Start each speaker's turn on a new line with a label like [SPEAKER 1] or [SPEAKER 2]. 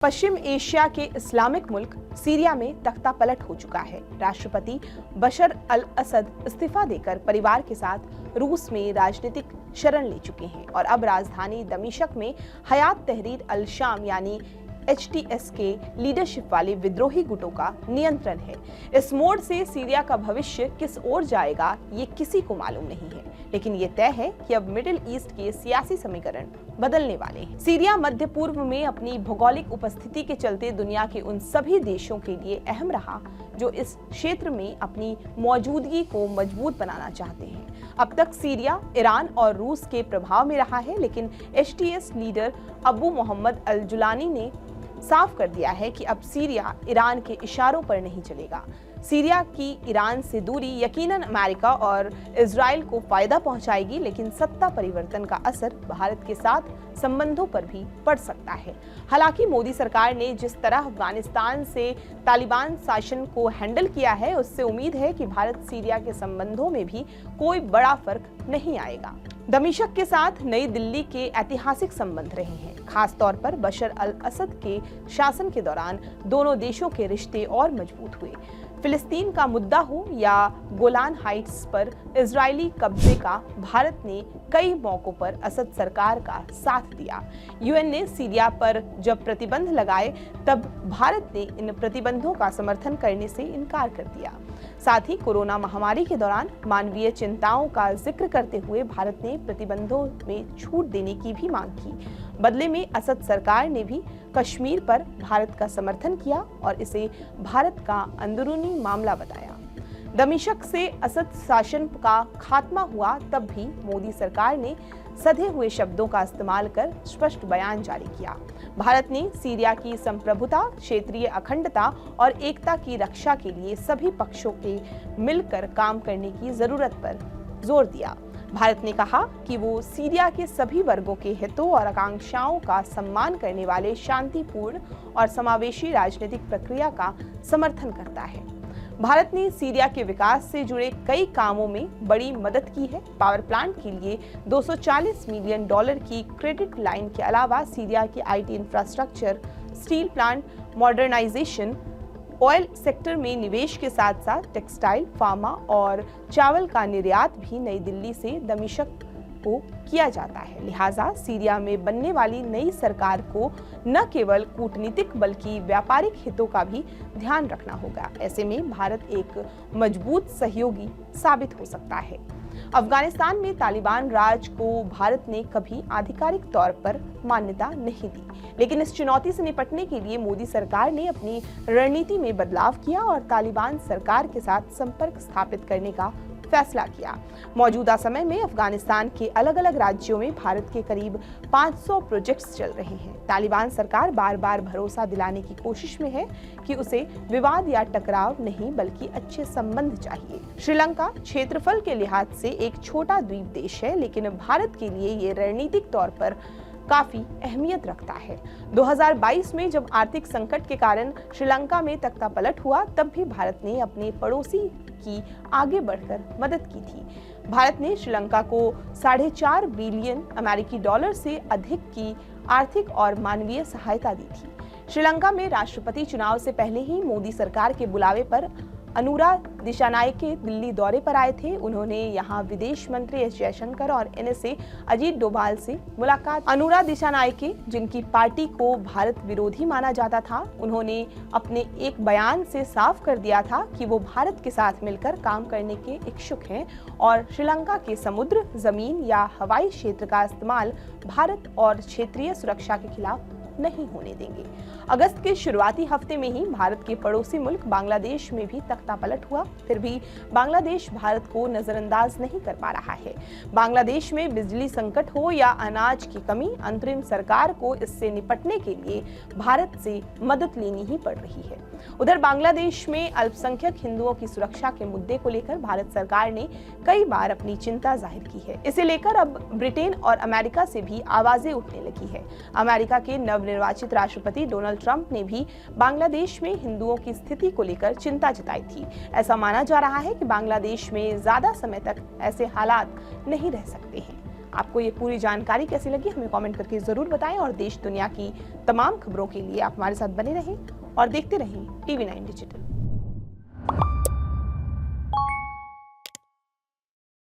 [SPEAKER 1] पश्चिम Asia के Islamic मुल्क Syria में तख्ता पलट हो चुका है। राष्ट्रपति बशर अल असद इस्तीफा देकर परिवार के साथ रूस में राजनीतिक शरण ले चुके हैं और अब राजधानी दमिश्क में हयात तहरीर अल शाम यानी HTS के लीडरशिप वाले विद्रोही गुटों का नियंत्रण है। इस मोड़ से सीरिया का भविष्य किस ओर जाएगा ये किसी को मालूम नहीं है, लेकिन ये तय है कि अब मिडिल ईस्ट के सियासी समीकरण बदलने वाले हैं। सीरिया मध्य पूर्व में अपनी भौगोलिक उपस्थिति के चलते दुनिया के उन सभी देशों के लिए अहम रहा जो इस क्षेत्र में अपनी मौजूदगी को मजबूत बनाना चाहते हैं। अब तक सीरिया ईरान और रूस के प्रभाव में रहा है, लेकिन HTS लीडर अबू मोहम्मद अल जुलानी ने साफ कर दिया है कि अब सीरिया ईरान के इशारों पर नहीं चलेगा। सीरिया की ईरान से दूरी यकीनन अमेरिका और इजराइल को फायदा पहुंचाएगी, लेकिन सत्ता परिवर्तन का असर भारत के साथ संबंधों पर भी पड़ सकता है। हालांकि मोदी सरकार ने जिस तरह अफगानिस्तान से तालिबान शासन को हैंडल किया है, उससे उम्मीद है कि भारत सीरिया के संबंधों में भी कोई बड़ा फर्क नहीं आएगा। दमिश्क के साथ नई दिल्ली के ऐतिहासिक संबंध रहे हैं, खास तौर पर बशर अल असद के शासन के दौरान दोनों देशों के रिश्ते और मजबूत हुए। फिलिस्तीन का मुद्दा हो या गोलान हाइट्स पर इजरायली कब्जे का, भारत ने कई मौकों पर असद सरकार का साथ दिया। UN ने सीरिया पर जब प्रतिबंध लगाए तब भारत ने इन प्रतिबंधों का समर्थन करने से इनकार कर दिया। साथ ही कोरोना महामारी के दौरान मानवीय चिंताओं का जिक्र करते हुए भारत ने प्रतिबंधों में छूट देने की भी मांग की। बदले में असद सरकार ने भी कश्मीर पर भारत का समर्थन किया और इसे भारत का अंदरूनी मामला बताया। दमिश्क से असद शासन का खात्मा हुआ तब भी मोदी सरकार ने सधे हुए शब्दों का इस्तेमाल कर स्पष्ट बयान जारी किया। भारत ने सीरिया की संप्रभुता, क्षेत्रीय अखंडता और एकता की रक्षा के लिए सभी पक्षों के मिलकर काम करने की जरूरत पर जोर दिया। भारत ने कहा कि वो सीरिया के सभी वर्गों के हितों और आकांक्षाओं का सम्मान करने वाले शांतिपूर्ण और समावेशी राजनीतिक प्रक्रिया का समर्थन करता है। भारत ने सीरिया के विकास से जुड़े कई कामों में बड़ी मदद की है। पावर प्लांट के लिए $240 मिलियन की क्रेडिट लाइन के अलावा सीरिया की IT infrastructure, steel plant modernisation, oil sector में निवेश के साथ साथ टेक्सटाइल, फार्मा और चावल का निर्यात भी नई दिल्ली से दमिश्क को किया जाता है। लिहाजा सीरिया में बनने वाली नई सरकार को न केवल कूटनीतिक बल्कि व्यापारिक हितों का भी ध्यान रखना होगा। ऐसे में भारत एक मजबूत सहयोगी साबित हो सकता है। अफगानिस्तान में तालिबान राज को भारत ने कभी आधिकारिक तौर पर मान्यता नहीं दी, लेकिन इस चुनौती से निपटने के लिए मोदी सरकार ने अपनी रणनीति में बदलाव किया और तालिबान सरकार के साथ संपर्क स्थापित करने का फैसला किया। मौजूदा समय में अफगानिस्तान के अलग अलग राज्यों में भारत के करीब 500 प्रोजेक्ट्स चल रहे हैं। तालिबान सरकार बार बार भरोसा दिलाने की कोशिश में है कि उसे विवाद या टकराव नहीं बल्कि अच्छे संबंध चाहिए। श्रीलंका क्षेत्रफल के लिहाज से एक छोटा द्वीप देश है, लेकिन भारत के लिए ये रणनीतिक तौर पर काफी अहमियत रखता है। 2022 में जब आर्थिक संकट के कारण श्रीलंका में तख्ता पलट हुआ, तब भी भारत ने अपने पड़ोसी की आगे बढ़कर मदद की थी। भारत ने श्रीलंका को $4.5 बिलियन अमेरिकी डॉलर से अधिक की आर्थिक और मानवीय सहायता दी थी। श्रीलंका में राष्ट्रपति चुनाव से पहले ही मोदी सरकार के बुलावे पर अनुरा दिशानायके दिल्ली दौरे पर आए थे। उन्होंने यहां विदेश मंत्री एस जयशंकर और NSA अजीत डोभाल से मुलाकात। अनुरा दिशानायके, जिनकी पार्टी को भारत विरोधी माना जाता था, उन्होंने अपने एक बयान से साफ कर दिया था कि वो भारत के साथ मिलकर काम करने के इच्छुक हैं और श्रीलंका के समुद्र, जमीन या हवाई क्षेत्र का इस्तेमाल भारत और क्षेत्रीय सुरक्षा के खिलाफ नहीं होने देंगे। अगस्त के शुरुआती हफ्ते में ही भारत के पड़ोसी मुल्क बांग्लादेश में भी तख्ता पलट हुआ, फिर भी बांग्लादेश भारत को नजरअंदाज नहीं कर पा रहा है। बांग्लादेश में बिजली संकट हो या अनाज की कमी, अंतरिम सरकार को इससे निपटने के लिए भारत से मदद लेनी ही पड़ रही है। उधर बांग्लादेश में अल्पसंख्यक हिंदुओं की सुरक्षा के मुद्दे को लेकर भारत सरकार ने कई बार अपनी चिंता जाहिर की है। इसे लेकर अब ब्रिटेन और अमेरिका से भी आवाजें उठने लगी है। अमेरिका के नवनिर्वाचित राष्ट्रपति डोनाल्ड ट्रंप ने भी बांग्लादेश में हिंदुओं की स्थिति को लेकर चिंता जताई थी। ऐसा माना जा रहा है कि बांग्लादेश में ज्यादा समय तक ऐसे हालात नहीं रह सकते हैं। आपको ये पूरी जानकारी कैसी लगी हमें कमेंट करके जरूर बताएं और देश दुनिया की तमाम खबरों के लिए आप हमारे साथ बने रहें और देखते रहें TV9 डिजिटल।